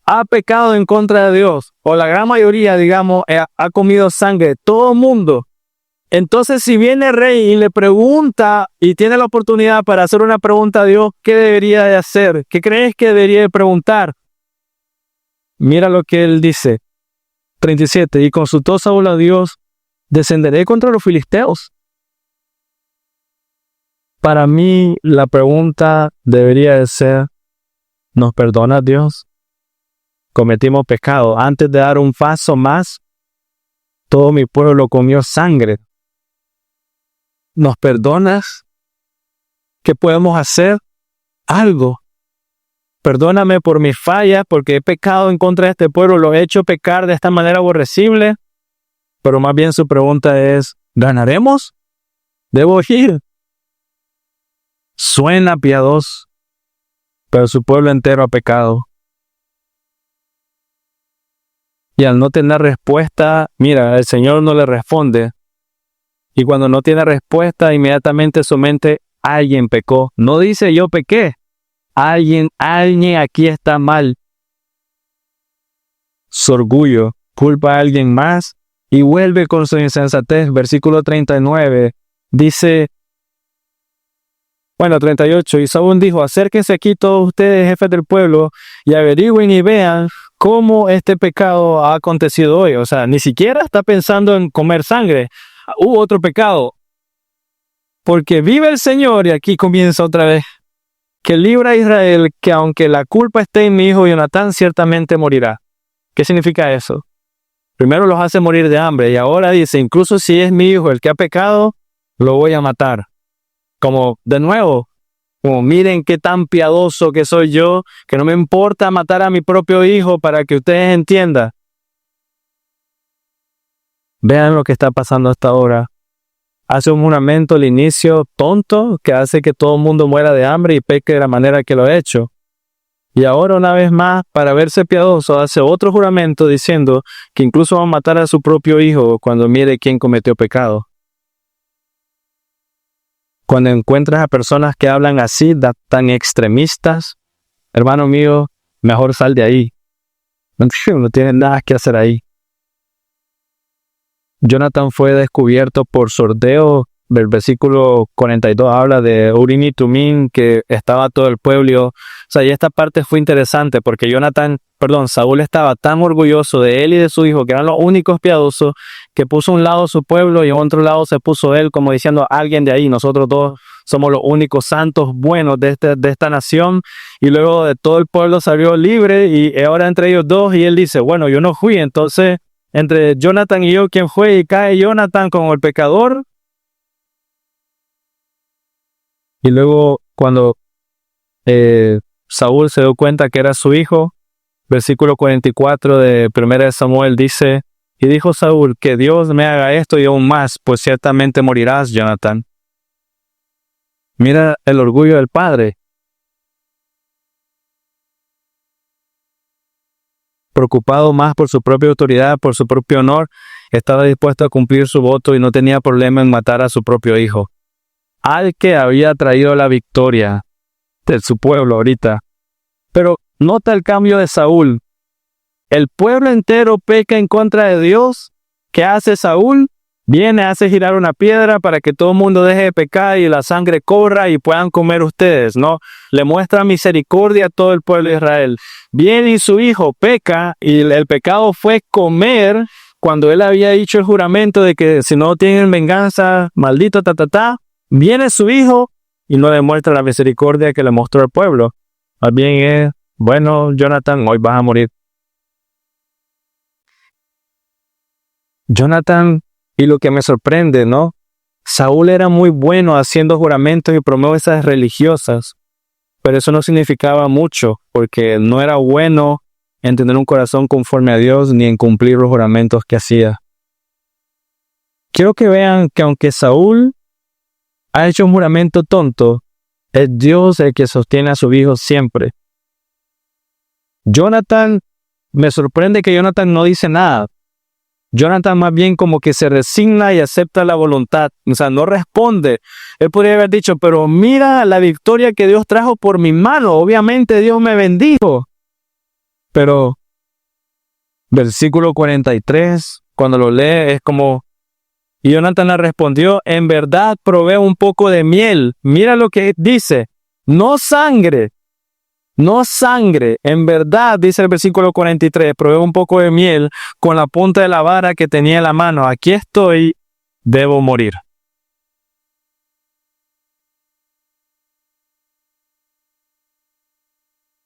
ha pecado en contra de Dios. O la gran mayoría, digamos, ha comido sangre. Todo el mundo. Entonces, si viene el rey y le pregunta y tiene la oportunidad para hacer una pregunta a Dios, ¿qué debería de hacer? ¿Qué crees que debería de preguntar? Mira lo que él dice. 37. Y consultó Saúl a Dios, ¿descenderé contra los filisteos? Para mí, la pregunta debería de ser, ¿nos perdona Dios? Cometimos pecado. Antes de dar un paso más, todo mi pueblo comió sangre. ¿Nos perdonas? ¿Qué podemos hacer? Algo. Perdóname por mis fallas, porque he pecado en contra de este pueblo, lo he hecho pecar de esta manera aborrecible. Pero más bien su pregunta es, ¿ganaremos? ¿Debo ir? Suena piadoso, pero su pueblo entero ha pecado. Y al no tener respuesta, mira, el Señor no le responde. Y cuando no tiene respuesta, inmediatamente su mente, alguien pecó. No dice yo pequé. Alguien aquí está mal. Su orgullo culpa a alguien más y vuelve con su insensatez. Versículo 39 dice, 38, y Saúl dijo, acérquense aquí todos ustedes, jefes del pueblo, y averigüen y vean cómo este pecado ha acontecido hoy. O sea, ni siquiera está pensando en comer sangre. Hubo otro pecado. Porque vive el Señor, y aquí comienza otra vez, que libra a Israel, que aunque la culpa esté en mi hijo Jonatán, ciertamente morirá. ¿Qué significa eso? Primero los hace morir de hambre, y ahora dice, incluso si es mi hijo el que ha pecado, lo voy a matar. Como, de nuevo, como miren qué tan piadoso que soy yo, que no me importa matar a mi propio hijo para que ustedes entiendan. Vean lo que está pasando hasta ahora. Hace un juramento al inicio tonto que hace que todo el mundo muera de hambre y peque de la manera que lo ha hecho. Y ahora una vez más, para verse piadoso, hace otro juramento diciendo que incluso va a matar a su propio hijo cuando mire quién cometió pecado. Cuando encuentras a personas que hablan así, tan extremistas, hermano mío, mejor sal de ahí. No tienes nada que hacer ahí. Jonatán fue descubierto por sorteo. El versículo 42 habla de Urim y Tumim, que estaba todo el pueblo. O sea, y esta parte fue interesante porque Saúl estaba tan orgulloso de él y de su hijo, que eran los únicos piadosos, que puso a un lado su pueblo y a otro lado se puso él, como diciendo, alguien de ahí, nosotros dos somos los únicos santos buenos de esta nación. Y luego de todo el pueblo salió libre y ahora entre ellos dos, y él dice, bueno, yo no fui, entonces entre Jonathan y yo, ¿quién fue? Y cae Jonathan como el pecador. Y luego cuando Saúl se dio cuenta que era su hijo, versículo 44 de 1 Samuel dice, y dijo Saúl, que Dios me haga esto y aún más, pues ciertamente morirás, Jonathan. Mira el orgullo del padre. Preocupado más por su propia autoridad, por su propio honor, estaba dispuesto a cumplir su voto y no tenía problema en matar a su propio hijo, al que había traído la victoria de su pueblo ahorita. Pero nota el cambio de Saúl. El pueblo entero peca en contra de Dios ¿qué hace Saúl? Viene, hace girar una piedra para que todo el mundo deje de pecar y la sangre corra y puedan comer ustedes, ¿no? Le muestra misericordia a todo el pueblo de Israel. Viene y su hijo peca y el pecado fue comer cuando él había dicho el juramento de que si no tienen venganza, maldito, Viene su hijo y no le muestra la misericordia que le mostró al pueblo. Más bien es, bueno, Jonathan, hoy vas a morir. Jonathan, y lo que me sorprende, ¿no? Saúl era muy bueno haciendo juramentos y promesas religiosas, pero eso no significaba mucho, porque no era bueno en tener un corazón conforme a Dios ni en cumplir los juramentos que hacía. Quiero que vean que aunque Saúl ha hecho un juramento tonto, es Dios el que sostiene a su hijo siempre. Jonathan, me sorprende que Jonathan no dice nada. Jonathan más bien como que se resigna y acepta la voluntad, o sea, no responde. Él podría haber dicho, pero mira la victoria que Dios trajo por mi mano, obviamente Dios me bendijo. Pero versículo 43, cuando lo lee, es como, y Jonathan le respondió, en verdad probé un poco de miel. Mira lo que dice, no sangre. No sangre, en verdad, dice el versículo 43, probé un poco de miel con la punta de la vara que tenía en la mano. Aquí estoy, debo morir.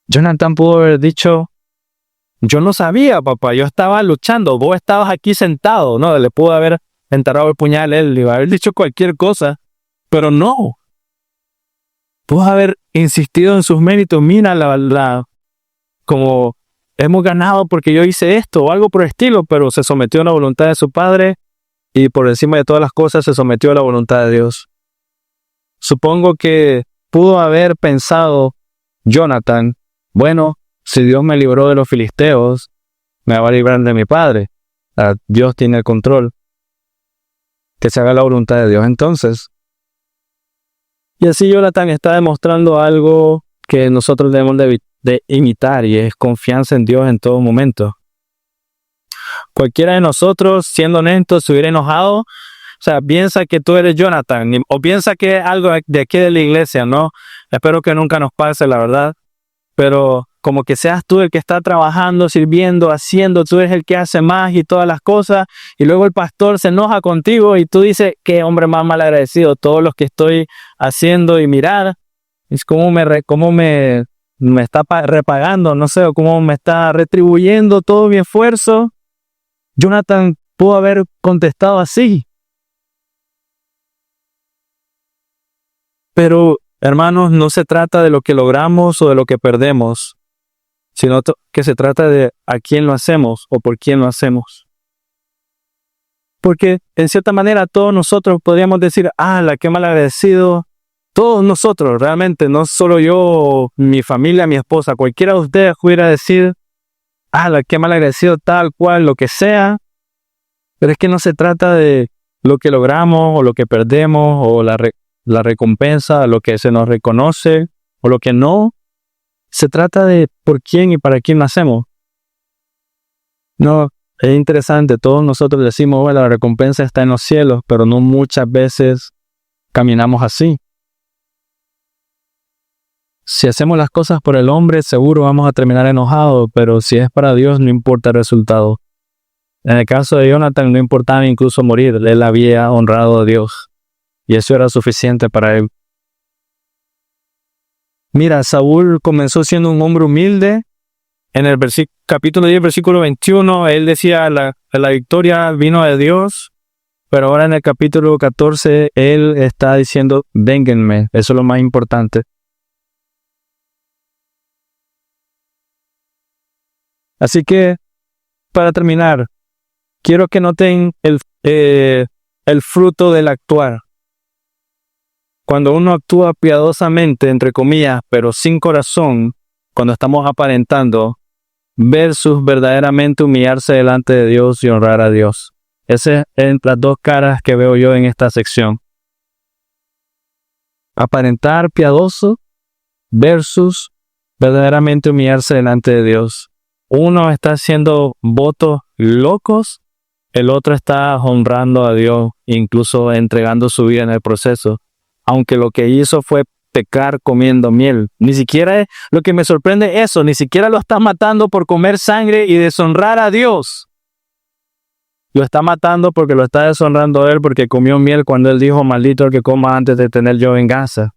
Jonathan pudo haber dicho, yo no sabía, papá, yo estaba luchando, vos estabas aquí sentado, ¿no? Le pudo haber enterrado el puñal, él le iba a haber dicho cualquier cosa, pero no. Pudo haber insistido en sus méritos, mira como hemos ganado porque yo hice esto o algo por el estilo, pero se sometió a la voluntad de su padre y por encima de todas las cosas se sometió a la voluntad de Dios. Supongo que pudo haber pensado Jonathan, bueno, si Dios me libró de los filisteos, me va a librar de mi padre. Dios tiene el control. Que se haga la voluntad de Dios entonces. Y así Jonathan está demostrando algo que nosotros debemos de imitar, y es confianza en Dios en todo momento. Cualquiera de nosotros, siendo honestos, se hubiera enojado, o sea, piensa que tú eres Jonathan, o piensa que es algo de aquí de la iglesia, ¿no? Espero que nunca nos pase, la verdad, pero como que seas tú el que está trabajando, sirviendo, haciendo, tú eres el que hace más y todas las cosas, y luego el pastor se enoja contigo y tú dices, qué hombre más mal agradecido, todo lo que estoy haciendo y mirar, es como me está repagando, no sé, o cómo me está retribuyendo todo mi esfuerzo. Jonathan pudo haber contestado así. Pero, hermanos, no se trata de lo que logramos o de lo que perdemos, sino que se trata de a quién lo hacemos o por quién lo hacemos. Porque, en cierta manera, todos nosotros podríamos decir, qué mal agradecido. Todos nosotros, realmente, no solo yo, mi familia, mi esposa, cualquiera de ustedes pudiera decir, qué mal agradecido, tal cual, lo que sea. Pero es que no se trata de lo que logramos o lo que perdemos o la recompensa, lo que se nos reconoce o lo que no. Se trata de por quién y para quién lo hacemos. No, es interesante, todos nosotros decimos, bueno, la recompensa está en los cielos, pero no muchas veces caminamos así. Si hacemos las cosas por el hombre, seguro vamos a terminar enojados, pero si es para Dios, no importa el resultado. En el caso de Jonathan, no importaba incluso morir, él había honrado a Dios, y eso era suficiente para él. Mira, Saúl comenzó siendo un hombre humilde. En el capítulo 10, versículo 21, él decía, la victoria vino de Dios, pero ahora en el capítulo 14, él está diciendo, vénganme, eso es lo más importante. Así que, para terminar, quiero que noten el fruto del actuar. Cuando uno actúa piadosamente, entre comillas, pero sin corazón, cuando estamos aparentando, versus verdaderamente humillarse delante de Dios y honrar a Dios. Esas son las dos caras que veo yo en esta sección. Aparentar piadoso versus verdaderamente humillarse delante de Dios. Uno está haciendo votos locos el otro está honrando a Dios, incluso entregando su vida en el proceso, aunque lo que hizo fue pecar comiendo miel. Ni siquiera, lo que me sorprende es eso, ni siquiera lo está matando por comer sangre y deshonrar a Dios. Lo está matando porque lo está deshonrando a él, porque comió miel cuando él dijo, maldito el que coma antes de tener yo venganza.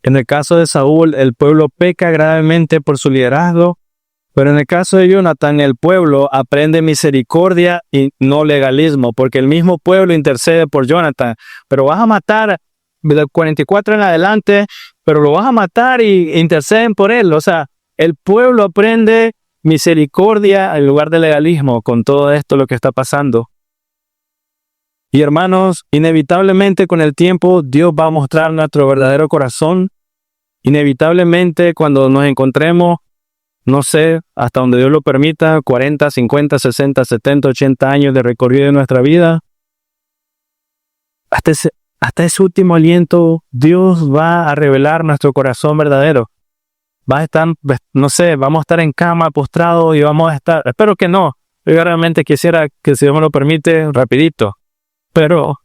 En el caso de Saúl, el pueblo peca gravemente por su liderazgo, pero en el caso de Jonathan, el pueblo aprende misericordia y no legalismo, porque el mismo pueblo intercede por Jonathan. Pero vas a matar del 44 en adelante, pero lo vas a matar y interceden por él. O sea, el pueblo aprende misericordia en lugar de legalismo con todo esto lo que está pasando. Y hermanos, inevitablemente con el tiempo Dios va a mostrar nuestro verdadero corazón. Inevitablemente cuando nos encontremos, no sé, hasta donde Dios lo permita, 40, 50, 60, 70, 80 años de recorrido de nuestra vida, hasta ese último aliento, Dios va a revelar nuestro corazón verdadero. Va a estar, no sé, vamos a estar en cama, postrados y vamos a estar, espero que no. Yo realmente quisiera que, si Dios me lo permite, rapidito. Pero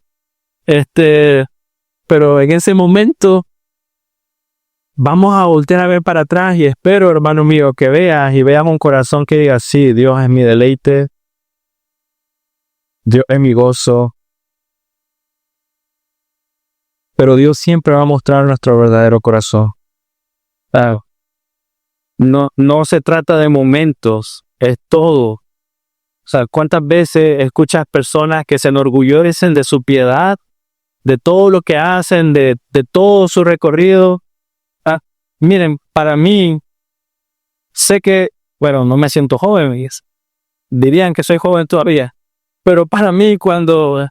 en ese momento vamos a voltear a ver para atrás y espero, hermano mío, que veas y veamos un corazón que diga, sí, Dios es mi deleite, Dios es mi gozo. Pero Dios siempre va a mostrar nuestro verdadero corazón. No se trata de momentos, es todo. O sea, ¿cuántas veces escuchas personas que se enorgullecen de su piedad, de todo lo que hacen, de todo su recorrido? Miren, para mí, sé que, bueno, no me siento joven, dirían que soy joven todavía, pero para mí cuando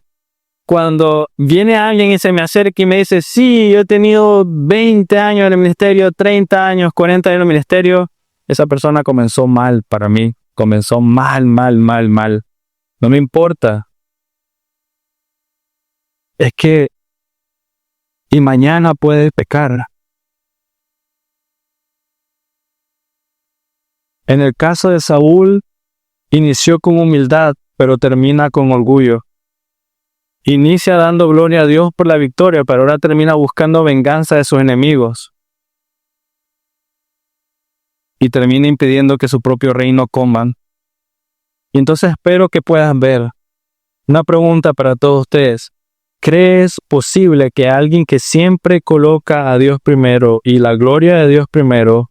viene alguien y se me acerca y me dice, sí, yo he tenido 20 años en el ministerio, 30 años, 40 años en el ministerio, esa persona comenzó mal para mí, comenzó mal. No me importa. Es que, y mañana puede pecar. En el caso de Saúl, inició con humildad, pero termina con orgullo. Inicia dando gloria a Dios por la victoria, pero ahora termina buscando venganza de sus enemigos. Y termina impidiendo que su propio reino coman. Y entonces espero que puedan ver. Una pregunta para todos ustedes. ¿Crees posible que alguien que siempre coloca a Dios primero y la gloria de Dios primero,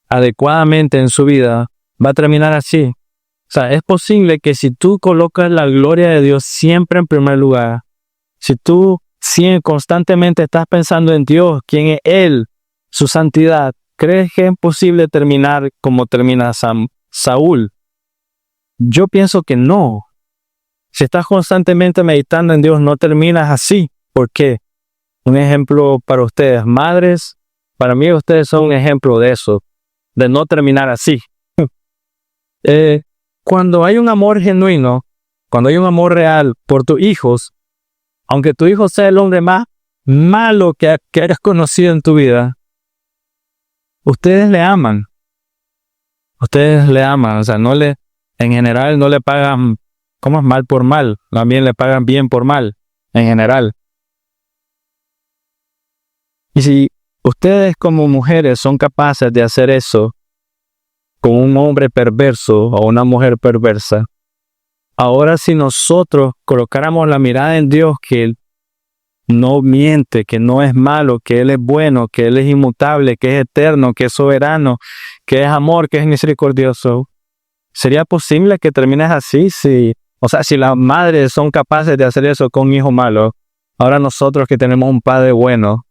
adecuadamente en su vida, va a terminar así? O sea, es posible que si tú colocas la gloria de Dios siempre en primer lugar, si tú constantemente estás pensando en Dios, quién es Él, su santidad, ¿crees que es posible terminar como termina Saúl? Yo pienso que no. Si estás constantemente meditando en Dios, no terminas así. ¿Por qué? Un ejemplo para ustedes, madres, para mí ustedes son un ejemplo de eso, de no terminar así. Cuando hay un amor genuino, cuando hay un amor real por tus hijos, aunque tu hijo sea el hombre más malo que hayas conocido en tu vida, ustedes le aman. Ustedes le aman, o sea, en general no le pagan, ¿cómo es? Mal por mal, también le pagan bien por mal, en general. Y si ustedes como mujeres son capaces de hacer eso con un hombre perverso o una mujer perversa, ahora si nosotros colocáramos la mirada en Dios, que Él no miente, que no es malo, que Él es bueno, que Él es inmutable, que es eterno, que es soberano, que es amor, que es misericordioso, ¿sería posible que termines así? Si las madres son capaces de hacer eso con un hijo malo, ahora nosotros que tenemos un padre bueno,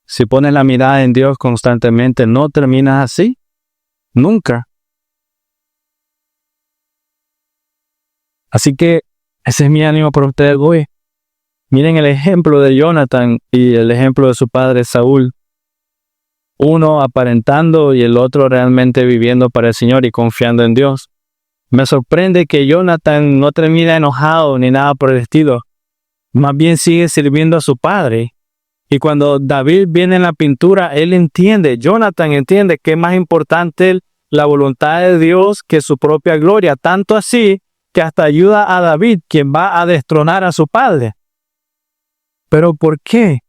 si pones la mirada en Dios constantemente, ¿no terminas así? Nunca. Así que ese es mi ánimo para ustedes hoy. Miren el ejemplo de Jonathan y el ejemplo de su padre Saúl. Uno aparentando y el otro realmente viviendo para el Señor y confiando en Dios. Me sorprende que Jonathan no termina enojado ni nada por el estilo. Más bien sigue sirviendo a su padre. Y cuando David viene en la pintura, Jonathan entiende que es más importante la voluntad de Dios que su propia gloria, tanto así que hasta ayuda a David, quien va a destronar a su padre. ¿Pero por qué?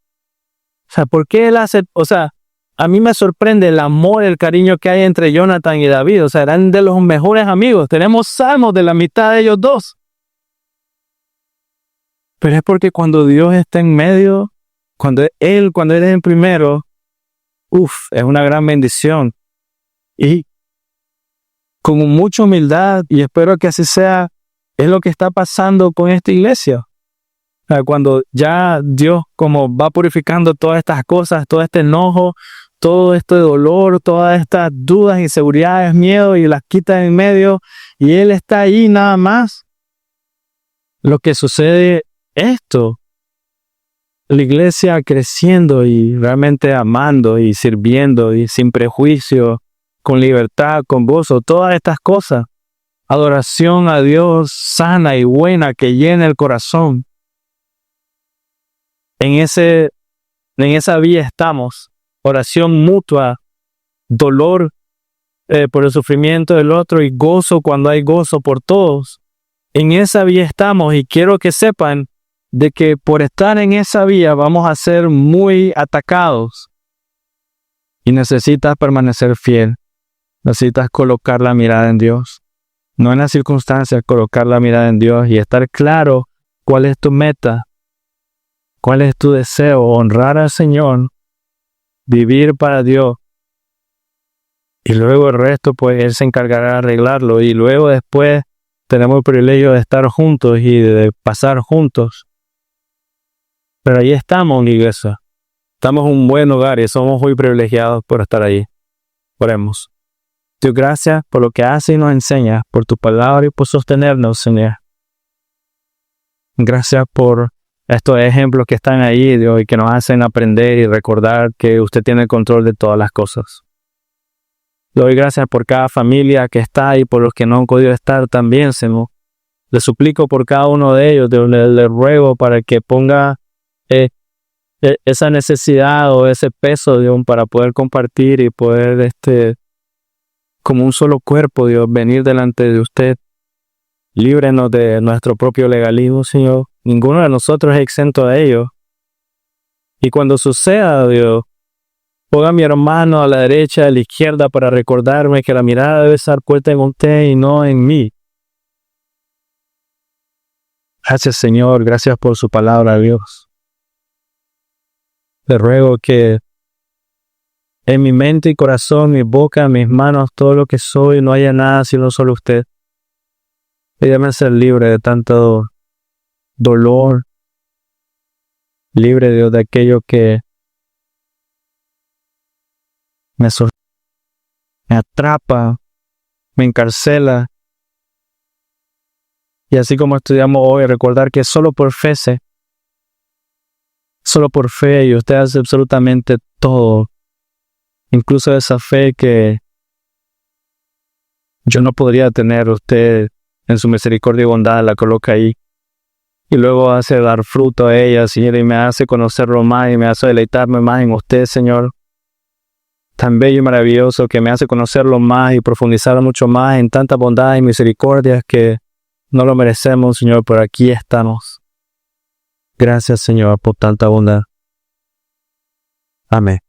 O sea, ¿por qué él hace? O sea, a mí me sorprende el amor, el cariño que hay entre Jonathan y David. O sea, eran de los mejores amigos. Tenemos salmos de la mitad de ellos dos. Pero es porque cuando Dios está en medio, cuando Él es en primero, es una gran bendición. Y con mucha humildad, y espero que así sea, es lo que está pasando con esta iglesia. O sea, cuando ya Dios como va purificando todas estas cosas, todo este enojo, todo este dolor, todas estas dudas, inseguridades, miedo, y las quita en medio, y Él está ahí nada más. Lo que sucede esto, la iglesia creciendo y realmente amando y sirviendo y sin prejuicio, con libertad, con gozo, todas estas cosas. Adoración a Dios sana y buena que llena el corazón. En esa vía estamos. Oración mutua, dolor por el sufrimiento del otro y gozo cuando hay gozo por todos. En esa vía estamos y quiero que sepan de que por estar en esa vía vamos a ser muy atacados. Y necesitas permanecer fiel. Necesitas colocar la mirada en Dios. No en las circunstancias, colocar la mirada en Dios y estar claro cuál es tu meta, cuál es tu deseo, honrar al Señor, vivir para Dios. Y luego el resto, pues Él se encargará de arreglarlo. Y luego después tenemos el privilegio de estar juntos y de pasar juntos. Pero ahí estamos en la iglesia. Estamos en un buen hogar y somos muy privilegiados por estar ahí. Oremos. Dios, gracias por lo que hace y nos enseña, por tu palabra y por sostenernos, Señor. Gracias por estos ejemplos que están ahí, Dios, y que nos hacen aprender y recordar que usted tiene el control de todas las cosas. Le doy gracias por cada familia que está y por los que no han podido estar también, Señor. Le suplico por cada uno de ellos, Dios, le ruego para que ponga esa necesidad o ese peso, Dios, para poder compartir y poder, como un solo cuerpo, Dios, venir delante de usted. Líbrenos de nuestro propio legalismo, Señor. Ninguno de nosotros es exento de ello. Y cuando suceda, Dios, ponga a mi hermano a la derecha, a la izquierda, para recordarme que la mirada debe estar puesta en usted y no en mí. Gracias, Señor. Gracias por su palabra, Dios. Le ruego que en mi mente y corazón, mi boca, mis manos, todo lo que soy, no haya nada sino solo usted. Déjame ser libre de tanto dolor, libre, Dios, de aquello que me atrapa, me encarcela. Y así como estudiamos hoy, recordar que solo por fe y usted hace absolutamente todo. Incluso esa fe que yo no podría tener, usted en su misericordia y bondad la coloca ahí. Y luego hace dar fruto a ella, Señor, y me hace conocerlo más y me hace deleitarme más en usted, Señor. Tan bello y maravilloso que me hace conocerlo más y profundizar mucho más en tanta bondad y misericordia que no lo merecemos, Señor, pero aquí estamos. Gracias, Señor, por tanta bondad. Amén.